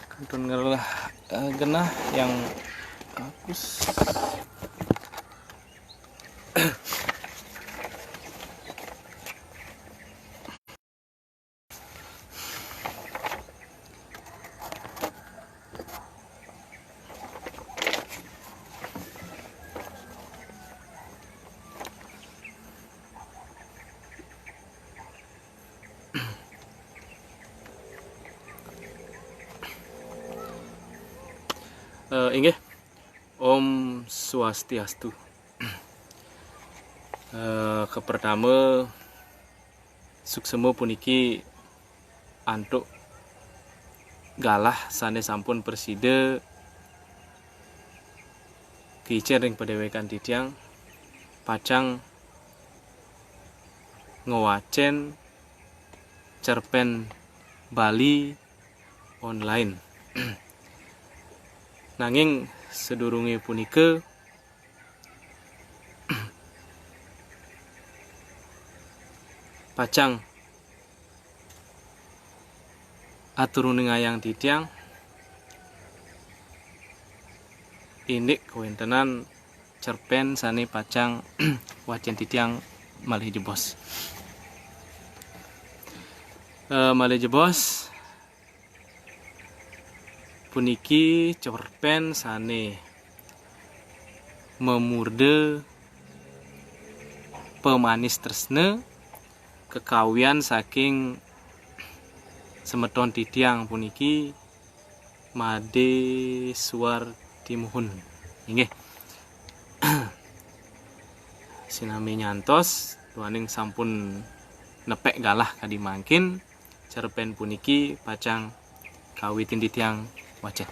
Kantun ngelah genah yang bagus. Inggih, Om Swastiastu. Kepertama suksema puniki antuk galah sane sampun persida kicen ring padewekan titiang pacang ngewacen cerpen Bali online. Nanging sedurunge punika pacang aturune ngayang titiang indik kawentenan cerpen sane pacang wacen titiang malih jebos. Malih jebos puniki cerpen sane memurde pemanis tresna kekawian saking semeton titiang puniki Made Suwardimuhun. Inggih. Sinami nyantos tuaning sampun nepek galah kadimangkin cerpen puniki pacang kawitin titiang wacen.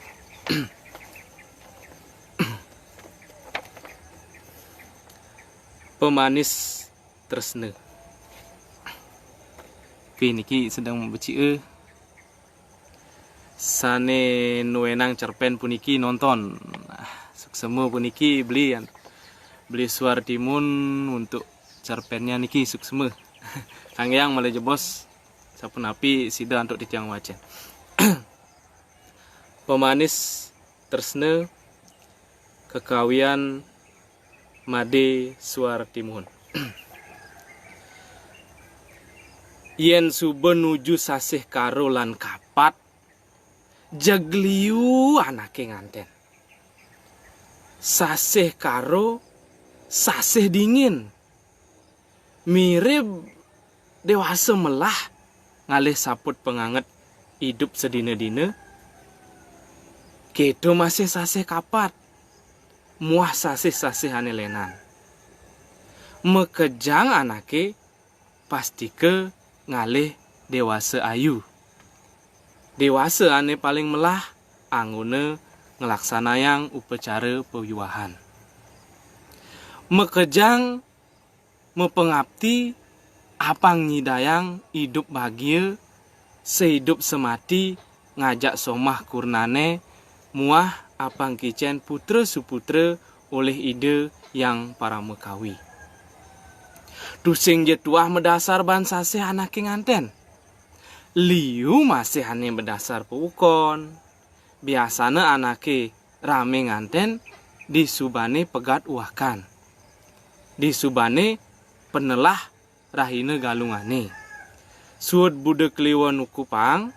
Pemanis tresna. Niki sedang membeci sane nuenang cerpen puniki nonton. Suksema puniki beli Suwardimun untuk cerpennya niki suksema. Kangyang malah jebos sapunapi sida untuk titiang wacen. Pemanis tresna kekawian Made Suwardimuhun. Yen suba nuju sasih karo lan kapat jagliu anake nganten. Sasih karo sasih dingin. Mirip dewasa melah ngalih saput penganget hidup sedina-dina. Kedo masih sasih kapat, muah sasih ane lenan. Mekejang anake pasti ke ngalih dewasa ayu. Dewasa ane paling melah anggone ngelaksanayang upacara pewiwahan. Mekejang mepengabti apang nyidayang hidup bahagia sehidup semati ngajak somah kurnane muah apang kicen putra suputra oleh ide yang para mekawi. Dusing jetuah medasar ban sasih anake nganten. Liu masih ane berdasar pukon. Biasana anake rame nganten disubane pegat uahkan. Disubane penelah rahina galungane. Suud bude kliwon ukupang.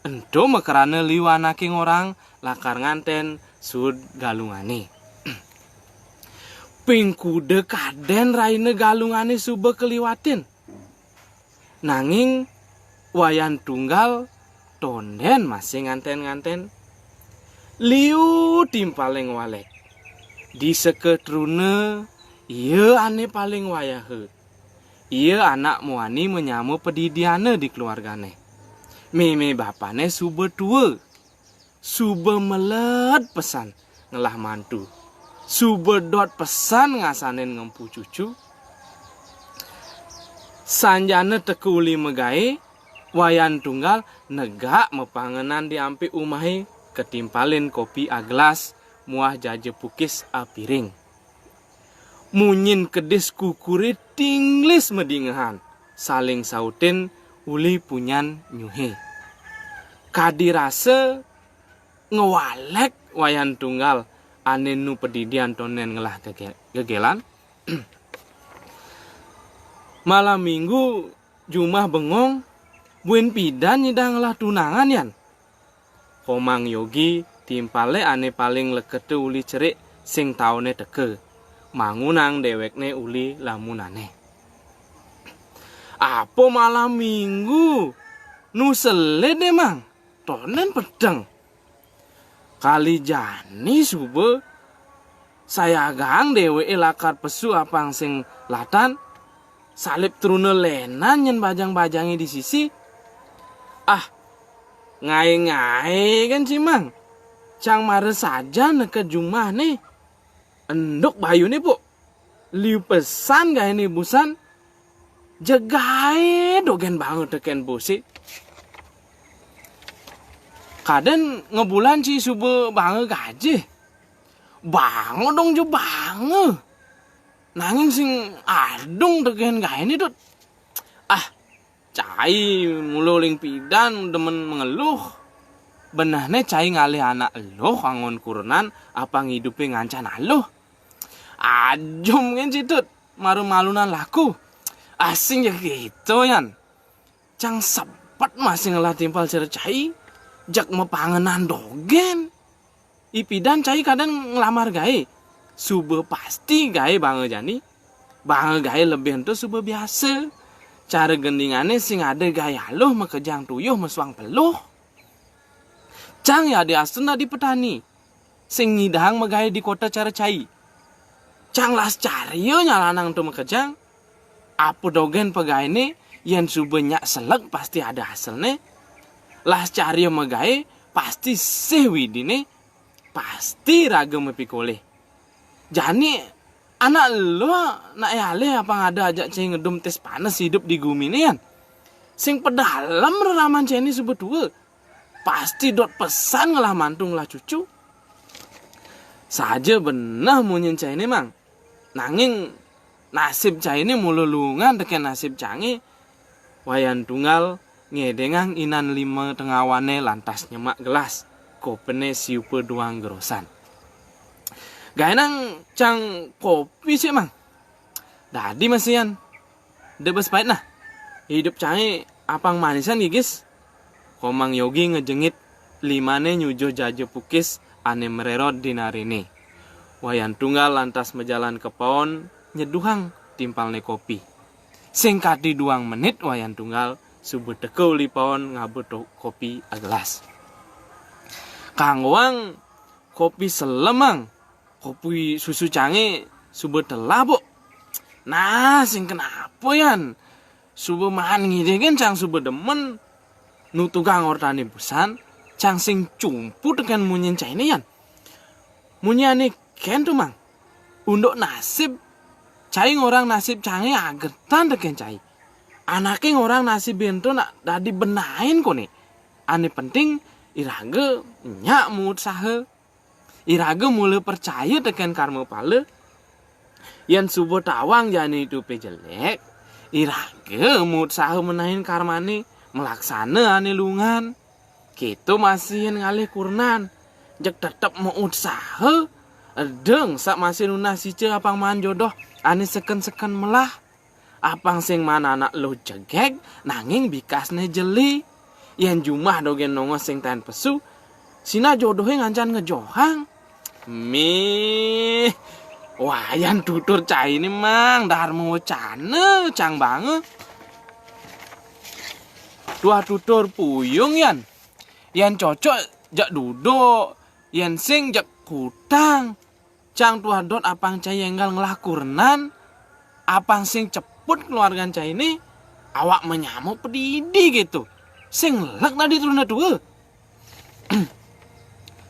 Ento makarana liu anake ngorang lakar nganten sud galungane. Pingkude kaden raine galungane suba keliwatin. Nanging wayan tunggal tonden masih nganten-nganten. Liu tim paling walek. Di seketrune iya ane paling wayahe. Iya anak muani menyamu pedidiane di keluargane. Meme bapane suba tua. Suba melet pesan ngelah mantu. Suba dot pesan ngasanin ngempu cucu. Sanjana tekuli megai. Wayan tunggal negak mepangenan diampi umahi. Ketimpalin kopi aglas. Muah jaje pukis apiring. Munyin kedis kukuri tinglis medingahan. saling sautin uli punyan nyuhe. Kadirase ngewalek wayan tunggal ane nu pedidian tonen ngelah gegelan. Malam minggu Jumah bengong buen pidan nyidang ngelah tunangan yan. Komang Yogi timpale ane paling lekete uli cerik sing taune teke. Mangunang dewekne uli lamunane. Apa malam minggu nu sele deh mang tonen pedang. Kali jani sube saya gang dewe lakar pesu apang sing latan salib trune lenan nyen bajang-bajangi di sisi. Ngai-ngai kan cimang cang mare saja neke Jumah nih enduk bayu nih bu liu pesan gak ini busan jegai dogen banget teken busi. Kaden ngebulan si sube bange gaji. Bange dong jo bange. Nanging sing adung teken gak ini dut. Cai mululing pidan demen mengeluh. Benahne cai ngalih anak eluh angon kurenan apa ngidupi ngancan aluh. Ajum kan situt malu-malunan laku. Asing ya gitu yan. Cang sepet masih ngelah timpal cai. Jak mepangenan dogen. Ipidan cai kadang ngelamar gae. Sube pasti gae bange jani. Bange gae lebih ento sube biasa. Cara gendingannya sing ada gaya loh makejang tuyuh meswang peluh. Cang ya di asuna di petani. Sing ngidahang megaya di kota cara cai. Cang las cariyo nyalanang tu makejang. Apa dogen pegaya ini yang subenyak selek pasti ada hasilnya. Las cariyo megaya pasti sewidine pasti ragam mepikole. Jani anak lo nak yale apa ngada ajak cai ngedum tes panas hidup di gumi ini yan. Sing pedalam reraman cai ini sebetulnya. Pasti dot pesan ngelah mantung lah cucu. Saja benah munyin cai ini mang. Nanging nasib cai ini mululungan teken nasib cangi. Wayan tunggal ngedengang inan 5 tengawane lantas nyemak gelas. Kopene siupe doang gerosan. Gaenang cang kopi sih mang. Dadi masian. Debes pahit nah. Hidup cangi apang manisan gigis. Komang Yogi ngejengit 5 nyujo jaje pukis ane mererot dinarine. Wayan tunggal lantas mejalan ke pohon nyeduhang timpalne kopi. Singkat di 2 menit wayan tunggal subuh teko li pohon ngabut kopi agelas. Kang Wang kopi selemang. Kopi susu cange subuh telah bu. Nah sing kenapa yan? Subuh mahan ngidegen cang subuh demen. Nu tukang ortani busan. Cang sing cumpu dengan munyin cai ini yan. Munyane ken tuh mang. Unduk nasib. Cai ngorang nasib cange agetan dengan cai. Anaknya ngorang nasib bento nak dadi benain kone. Ane penting irage nyak mut sahe. Iraga mulai percaya tekan karma pala. Yang subuh tawang jani itu pejelek. Iraga mut saha menahin karmane. Melaksana ane lungan. Gitu masih ngalih kurnan. Jak tetap mau usaha. Edeng sak masih nuna sice apang man jodoh. Ane seken-seken melah. Apang sing mana anak lo jegek. Nanging bikasne jeli. Yang Jumah dogen nongos sing tan pesu. Sina jodohnya ngancan ngejohang. Wayan tutur cai ini mang dahar mau cane cang banget. Dua tutur puyung yan. Yan cocok jak duduk. Yan sing jak kutang. Cang tuah dot apang cai enggal ngelakurnan. Apang sing ceput keluargan cai ini. Awak menyamuk pedidi gitu. Sing lek tadi turun dua.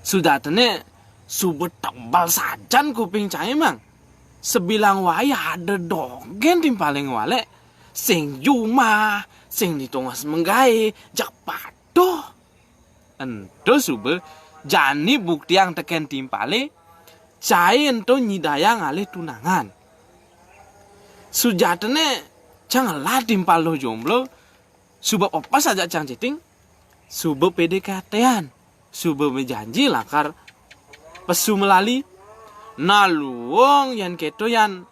Sudah tene subet tebal sajan kuping cai mang. Sebilang waya ada dogen timpaling wale. Sing Jumah, sing ditongos menggai, jak padoh. Ento sube jani bukti yang teken timpale. Cai ento nyidaya ngalih tunangan. Sujatene Cang lah timpal lo jomblo. Subab apa saja cang chatting. Subab PDKT-an. Subab berjanji lakar pesu melali. Naluong yan keto yan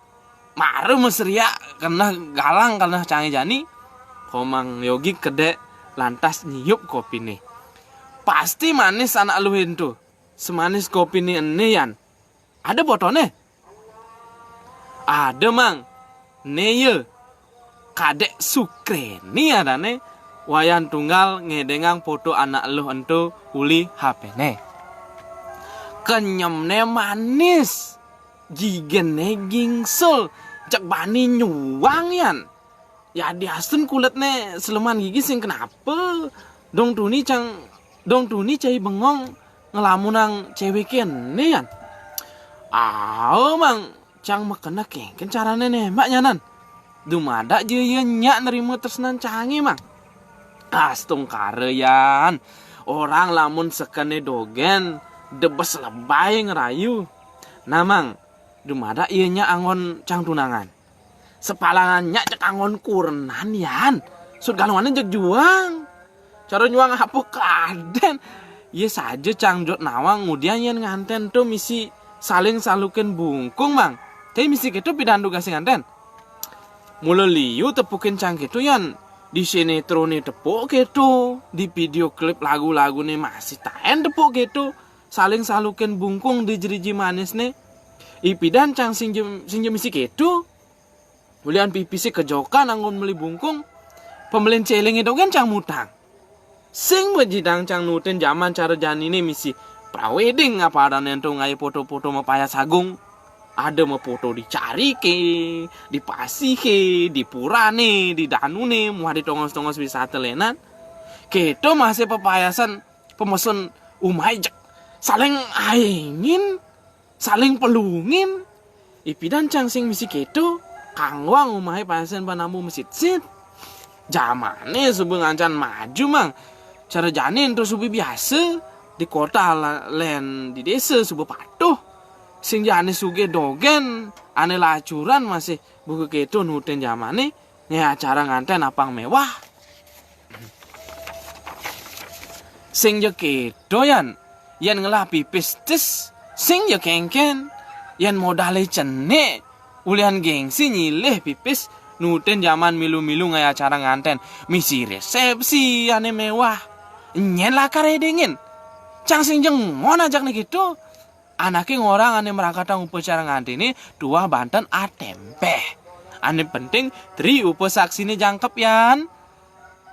maru mesria karena galang karena canggih jani. Komang yogi kedek lantas nyiup kopi nih. Pasti manis anak lu itu. Semanis kopi nih ene yan. Ada botolnya? Ada mang. Neye. Kadek Sukreni ada nih. Wayan tunggal ngedengang foto anak lu ento uli HP nih. Kenyemne manis. Jigene gingsul. Cek bani nyuang yan. Ya diasun kuletnya seleman gigi sing kenapa? Dong tuni cai bengong ngelamunang cewek kene yan. Mang cang makena kengken carane nembak nyanan. Dumada je nyak nerima tersenan canggih mang. Astung kareyan. Orang lamun sekene dogen debes lebay ngerayu. Nah mang, dumada ieu nya angon cang tunangan. Sepalangannya cek angon kurenan yan. Sud galungannya jek juang. Cara nyuang apa kaden. Iya saja cang jot nawang kemudian yang nganten tuh misi saling salukin bungkung mang. Tapi misi gitu pidandu gasing nganten. Mula liu tepukin cang gitu yan. Di sinetron nih tepuk gitu. Di video klip lagu-lagu nih masih taen tepuk gitu. Saling salukin bungkung di jeriji manis nih. Ipidan cang sinjem misi gitu. Bulian pipisi kejokan anggun meli bungkung. Pembelian celing itu kan cang mutang. Sing bejidang cang nuten zaman cara janine misi prawedding apa ada nento ngai foto-foto mapaya sagung. Ada mau foto dicari ke, dipasih ke, di purane, di danune, mau di tongos-tongos wisata lenan. Keto masih pepayasan pemesan umai jak. Saling aingin, saling pelungin. Ipidan cang sing misi keto. Kangwang umai payasan panamu masjid sit. Jamane sebelum ancan maju mang. Cara janin terus subi biasa. Di kota len di desa subuh patuh. Sing jane suge dogen. Ane lacuran masih buku keto nuten jamane. Ya acara nganten apang mewah. Sing je keto yan. Yan ngelah pipis tes. Sing je kengken. Yan modale cenek. Ulian gengsi nyileh pipis nuten zaman milu-milu ngaya acara nganten. Misi resepsi ane mewah. Nyen lah karedengin. Cang sing jengon ajak nih gitu. Anaknya ngorang ane merakatang upacara nganten ini dua Banten atempe. Ane penting tri upasaksi ini jangkep yan.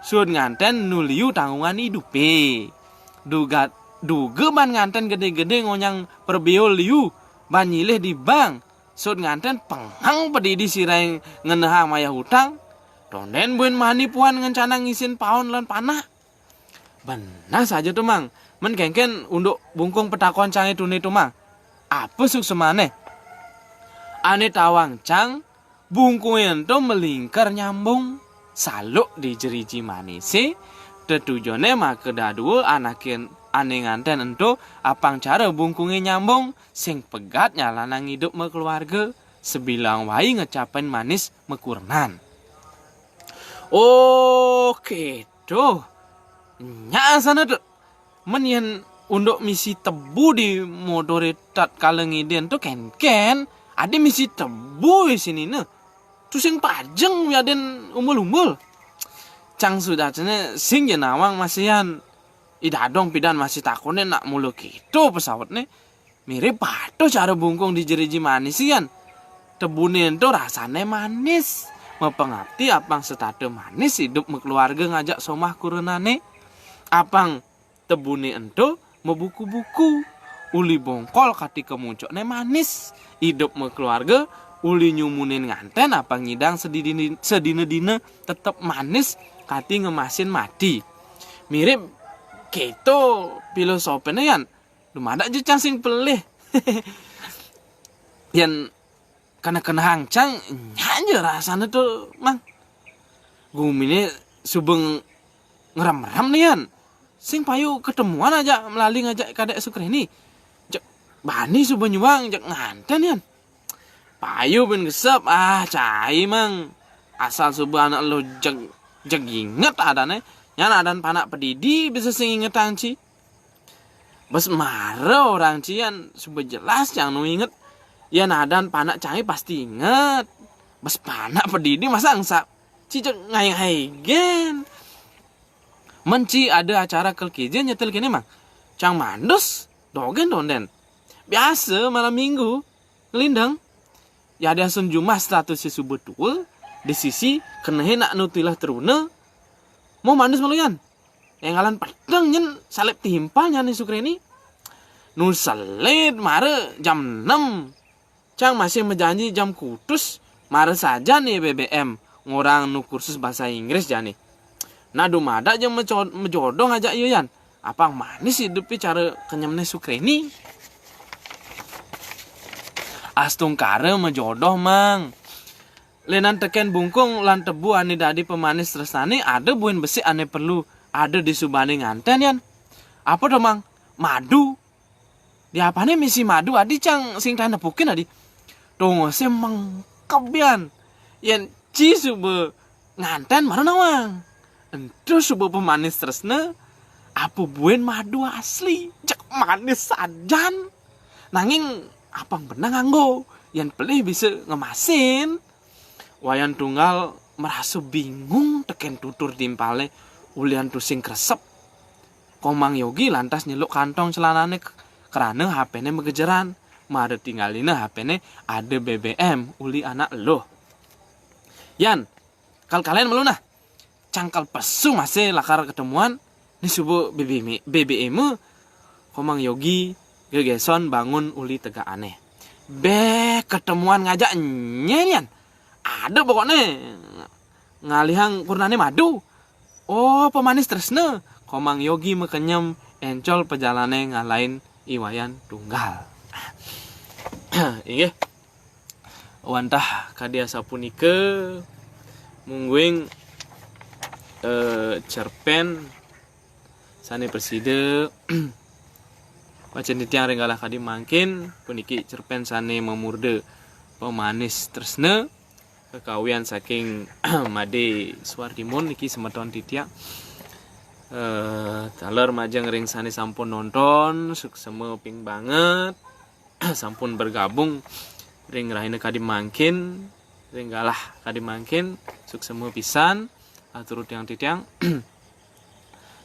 Sud nganten nuliu tanggungan hidupe. Duga ban nganten gede-gede ngonyang perbiol liu. Ban nyileh di bank. Sud nganten penghang pedidi sirai ngenehang maya hutang. Donden buen mani puan ngencana ngisin paon lan panah. Benar saja tuh mang. Men kengken untuk bungkung petakon cang itu nih tuh mang. Apa suk semane? Ane tawang cang. Bungkung itu melingkar nyambung. Saluk di jeriji manisi. Tetujone mak kedua anakin ane nganten ento apang cara bungkungnya nyambung sing pegat nyalanang hidup me keluarga sebilang wai ngecapen manis mekurnan. Oke tuh nya sana tuh menyen untuk misi tebu di modore tat kalengiden tuh ken ada misi tebu di sini nih tuh sing pajeng ya den umbul cang sudah cene sing je nawang masihan. Ida dong pidan masih takutnya nak mulu gitu pesawatnya. Mirip patuh cara bungkung di jeriji manis kan. Tebunin tuh rasanya manis. Mepengabdi apang setate manis hidup keluarga ngajak somah kurenane. Apang tebuni ento mebuku-buku. Uli bongkol kati kemuncoknya manis. Hidup keluarga uli nyumunin nganten apang ngidang sedina-dina tetep manis kati ngemasin mati. Mirip keto filosofenya yan lumada aja cang sing pelih yan karena kena hangcang nyanja rasanya tuh mang gumine subeng ngeram-ram nih yan sing payu ketemuan aja melalui ngajak kadek Sukreni jak bani subeng nyuang jak nganten yan payu ben gesep cai mang asal subuh anak lo jeg inget adane nyan adan panak pedidi bisa sing inget anci bes maro orang cian subuh jelas yang nu inget ya adan panak canggih pasti inget bes panak pedidi masa angsa cicak ngai gen menci ada acara kelkijen nyetel kini mang cang mandus dogen donden biasa malam minggu ngelindang ya ada sun jumah status si subuh tuh di sisi kena nak nutilah teruna mau mandus meluyan yang ngalan pedang nyen salep timpal nyan Sukreni nu salit mare jam 6 cang masih menjanji jam kudus mare saja nih BBM ngorang nu kursus bahasa Inggris jani nah dumada aja menjodoh ngajak yuyan apa manis hidupi cara kenyamnya Sukreni astung kare menjodoh mang lenan teken bungkung lan tebu ane dadi pemanis tresnane ada buin besi ane perlu ada di subane nganten yan apa dong mang madu di apane misi madu adi cang sing tanda pukin adi tunggu semang kebian yan ci sube nganten mana nawang ento sube pemanis tresna apa buin madu asli cek manis sajan nanging apang benang nganggo yang pelih bisa ngemasin wayan tunggal merasa bingung teken tutur timpale ulian tusing kresep komang Yogi lantas nyeluk kantong celanane karena HP-ne megejeran mare tinggalina HP-ne ada BBM uli anak lo yan kalian melunah cangkal pesu masih lakar ketemuan ni subuh BBM komang Yogi gegeson bangun uli tegak aneh ketemuan ngajak nyenyan ada pokoknya ngalihang purnane madu oh pemanis tresna komang Yogi mekenyem encol pejalane ngalain iwayan tunggal inge wantah kadia sapunike mungguing cerpen sane preside Wacan titiang renggalah kadi mangkin puniki cerpen sane memurde pemanis tresna kekawian saking Made Suwardimun niki semeton titiang taler majeng ring sane sampun nonton sukseme ping banget sampun bergabung ring rahina kadi mangkin renggalah kadi mangkin sukseme pisan atur tiang-titiang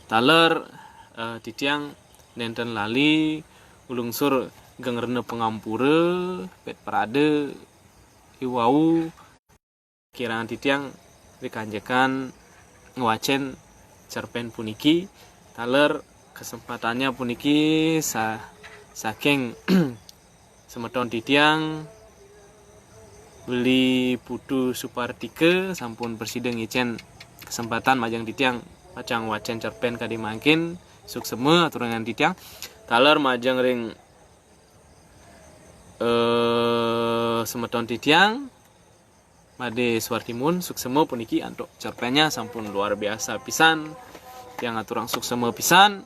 taler titiang nenten lali ulungsur gengrene pengampure pet parade iwau kirangan titiang dikanjekan ngewacen cerpen puniki taler kesempatannya puniki saking semeton titiang beli putu Supartike sampun presiden ngicen kesempatan majang titiang pacang wacen cerpen kadi mangkin sukseme aturangan titiang taler majang ring semeton titiang Made Suwardimun sukseme puniki antuk cerpennya sampun luar biasa pisan yang aturang sukseme pisan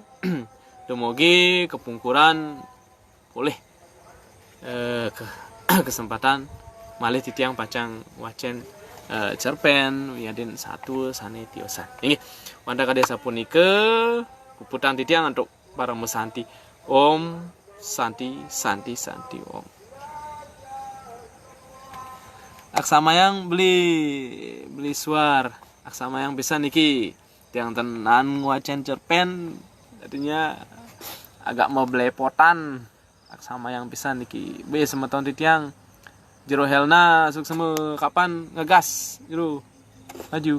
demogi kepungkuran boleh kesempatan malih titiang pacang wacen cerpen yadin satu sane tiosan ini wanda kadya sapunike puputan titiang untuk para mesanti Om Santi Om aksamayang beli suar aksamayang bisa niki tiang tenan wacen cerpen artinya agak mau belepotan aksamayang bisa niki be semeton titiang jero helna sukseme kapan ngegas jero maju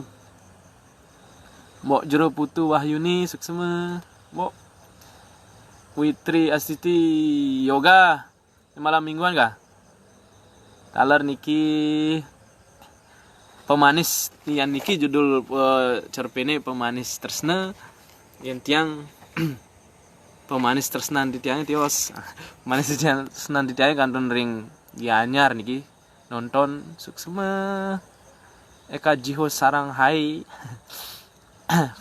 mbok jero putu Wahyuni sukseme mbok Witri Astiti Yoga malam mingguan kah taler niki pemanis tian niki judul cerpene pemanis tresna yang tiang pemanis tresnan titiang tios pemanis tresnan titiang kanton ring Gianyar niki nonton suksema Eka Jiho sarang hai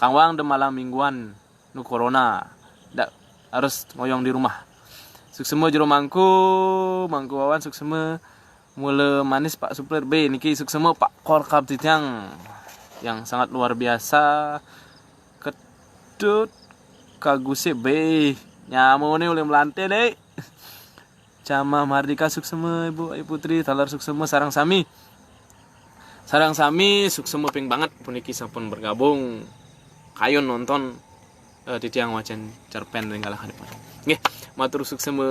Kang Wang de malam mingguan nu corona dak harus ngoyong di rumah suksema jero mangku wawan suksema Mula manis Pak Suplir B niki suksema Pak Korkap Titiang yang sangat luar biasa. Kedut Kaguse B nyamu nih oleh melantai deh. Cama Mardika suksema Ibu Ayu Putri talar suksema sarang sami suksema ping banget puniki sampun bergabung kayun nonton di tiang wacan cerpen tinggal ke depan. Nggih, matur suksema.